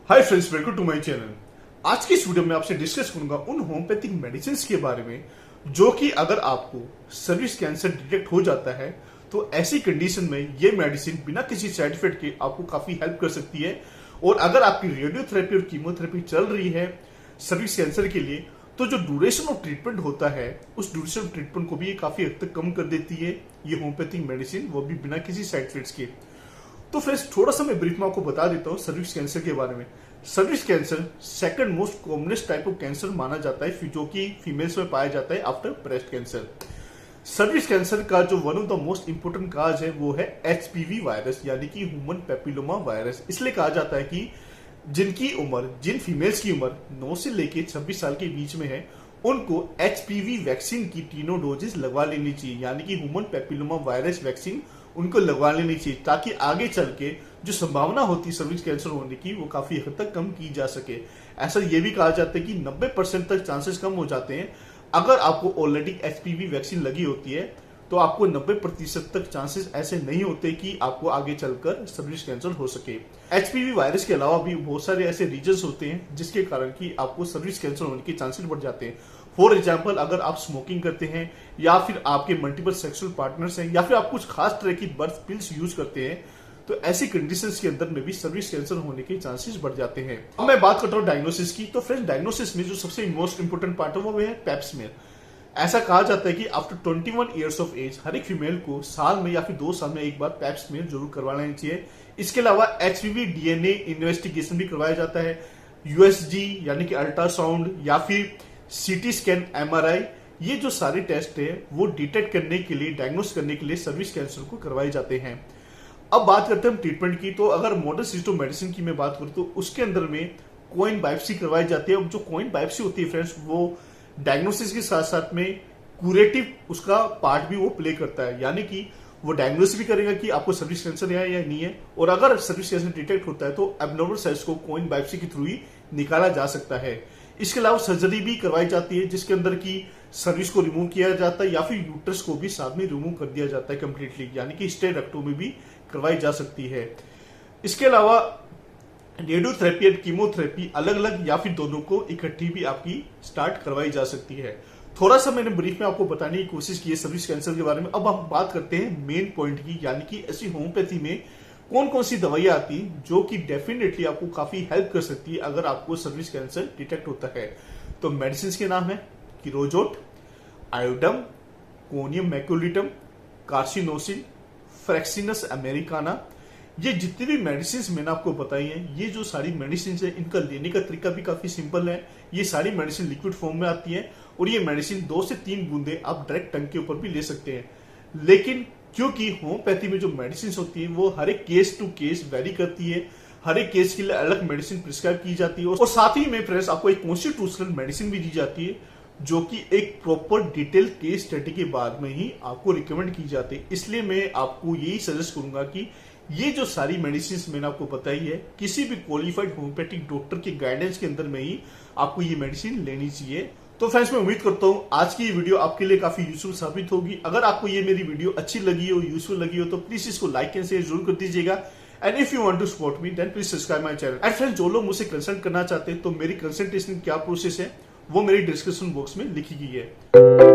Hi friends, welcome to my channel. आज की इस वीडियो में आपसे डिस्कस करूंगा उन होम्योपैथिक मेडिसिन के बारे में जो कि अगर आपको सर्विक्स कैंसर डिटेक्ट हो जाता है तो ऐसी कंडीशन में ये मेडिसिन बिना किसी साइड इफेक्ट के आपको काफी हेल्प कर सकती है। और अगर आपकी रेडियोथेरेपी और कीमोथेरेपी चल रही है सर्विक्स कैंसर के लिए तो जो ड्यूरेशन ऑफ ट्रीटमेंट होता है उस ड्यूरेशन ऑफ ट्रीटमेंट को भी ये काफी हद तक कम कर देती है ये होम्योपैथिक मेडिसिन, वो भी बिना किसी साइड इफेक्ट्स के। तो फ्रेंड्स, थोड़ा सा मैं ब्रीफ में आपको बता देता हूँ सर्विक्स कैंसर के बारे में। Cervix cancer second most commonest type of cancer माना जाता है जो कि फीमेल्स में पाया जाता है after breast cancer. Cervix cancer का जो one of the most important cause है वो है एचपीवी वायरस यानी कि ह्यूमन पेपिलोमा वायरस। इसलिए कहा जाता है कि जिन फीमेल्स की उम्र 9 से लेके 26 साल के बीच में है उनको एचपीवी वैक्सीन की तीनों डोजेस लगवा लेनी चाहिए, यानी कि ह्यूमन पेपिलोमा वायरस वैक्सीन उनको लगवा लेनी चाहिए ताकि आगे चल के जो संभावना होती है सर्विक्स कैंसर होने की वो काफी हद तक कम की जा सके। ऐसा ये भी कहा जाता है कि 90% तक चांसेस कम हो जाते हैं अगर आपको ऑलरेडी एचपीवी वैक्सीन लगी होती है तो आपको 90% तक चांसेस ऐसे नहीं होते कि आपको आगे चलकर सर्विक्स कैंसर हो सके। एचपीवी वायरस के अलावा भी बहुत सारे ऐसे रीजन्स होते हैं जिसके कारण कि आपको सर्विक्स कैंसर होने के चांसेस बढ़ जाते हैं। फॉर एग्जाम्पल, अगर आप स्मोकिंग करते हैं या फिर आपके मल्टीपल सेक्सुअल पार्टनर्स हैं या फिर आप कुछ खास तरह की बर्थ पिल्स यूज करते हैं तो ऐसी कंडीशंस के अंदर में भी सर्विक्स कैंसर होने के चांसेस बढ़ जाते हैं। अब मैं बात करता हूँ डायग्नोसिस की। तो फ्रेंड्स, डायग्नोसिस में जो सबसे मोस्ट इंपोर्टेंट पार्ट है वो है पैप स्मीयर। ऐसा कहा जाता है कि आफ्टर 21 ईयर्स ऑफ एज हर एक फीमेल को साल में या फिर 2 साल में एक बार पैप स्मीयर जरूर करवा लेनी चाहिए। इसके अलावा एचपीवी डीएनए इन्वेस्टिगेशन भी करवाया जाता है। यूएसजी यानी कि अल्ट्रासाउंड या फिर सीटी स्कैन, एमआरआई, ये जो सारे टेस्ट है वो डिटेक्ट करने के लिए, डायग्नोस करने के लिए सर्विक्स कैंसर को करवाए जाते हैं। अब बात करते हैं ट्रीटमेंट की। तो अगर मॉडर्न सिस्टम मेडिसिन की मैं बात करूं तो उसके अंदर में कॉइन बायोप्सी करवाई जाती है। अब जो कॉइन बायोप्सी होती है फ्रेंड्स, वो डायग्नोसिस के साथ साथ में क्यूरेटिव उसका पार्ट भी वो प्ले करता है, यानी कि वो डायग्नोस भी करेगा कि आपको सर्विक्स कैंसर है या नहीं है। और अगर सर्विक्स कैंसर डिटेक्ट होता है तो एब्नॉर्मल सेल्स को कॉइन बायोप्सी के थ्रू ही निकाला जा सकता है। इसके अलावा सर्जरी भी करवाई जाती है जिसके अंदर की सर्विक्स को रिमूव किया जाता है या फिर यूट्रस को भी साथ में रिमूव कर दिया जाता है कंप्लीटली, यानी कि स्टेरेक्टोमी भी करवाई जा सकती है। इसके अलावा रेडियोथेरेपी और कीमोथेरेपी अलग अलग या फिर दोनों को इकट्ठी भी आपकी स्टार्ट करवाई जा सकती है। थोड़ा सा मैंने ब्रीफ में आपको बताने की कोशिश की है सर्विक्स कैंसर के बारे में। अब हम बात करते हैं मेन पॉइंट की, यानी कि ऐसी होम्योपैथी में कौन कौन सी दवाइयां आती हैं जो कि डेफिनेटली आपको काफी हेल्प कर सकती है अगर आपको सर्विक्स कैंसर डिटेक्ट होता है। तो मेडिसिन के नाम है किरोजोट, आयोडम, कोनियम मैक्यूलिटम, कार्सिनोसिन, फ्रेक्सिनस अमेरिकाना। ये जितनी भी मेडिसिन मैंने आपको बताई हैं, ये जो सारी मेडिसिन है इनका लेने का तरीका भी काफी सिंपल है। ये सारी मेडिसिन लिक्विड फॉर्म में आती है और ये मेडिसिन 2 से 3 बूंदे आप डायरेक्ट टंग के ऊपर भी ले सकते हैं। लेकिन क्योंकि होम्योपैथी में जो मेडिसिन होती है वो हर एक केस टू केस वेरी करती है, हर एक केस के लिए अलग मेडिसिन प्रिस्क्राइब की जाती है और साथ ही में फ्रेंड्स आपको एक कॉन्स्टिट्यूशनल मेडिसिन भी दी जाती है जो कि एक प्रॉपर डिटेल केस स्टडी के बाद में ही आपको रिकमेंड की जाती है। इसलिए मैं आपको यही सजेस्ट करूंगा कि ये जो सारी मेडिसिन मैंने आपको बताई है किसी भी क्वालिफाइड होम्योपैथिक डॉक्टर के गाइडेंस के अंदर में ही आपको ये मेडिसिन लेनी चाहिए। तो फ्रेंड्स, मैं उम्मीद करता हूँ आज की ये वीडियो आपके लिए काफी यूजफुल साबित होगी। अगर आपको ये मेरी वीडियो अच्छी लगी हो, यूजफुल लगी हो तो प्लीज इसको लाइक एंड शेयर जरूर कर दीजिएगा। And if you want to support me then please subscribe my channel. And friends, जो लोग मुझसे कंसल्ट करना चाहते हैं तो मेरी कंसल्टेशन क्या प्रोसेस है वो मेरी डिस्क्रिप्शन बॉक्स में लिखी गई है।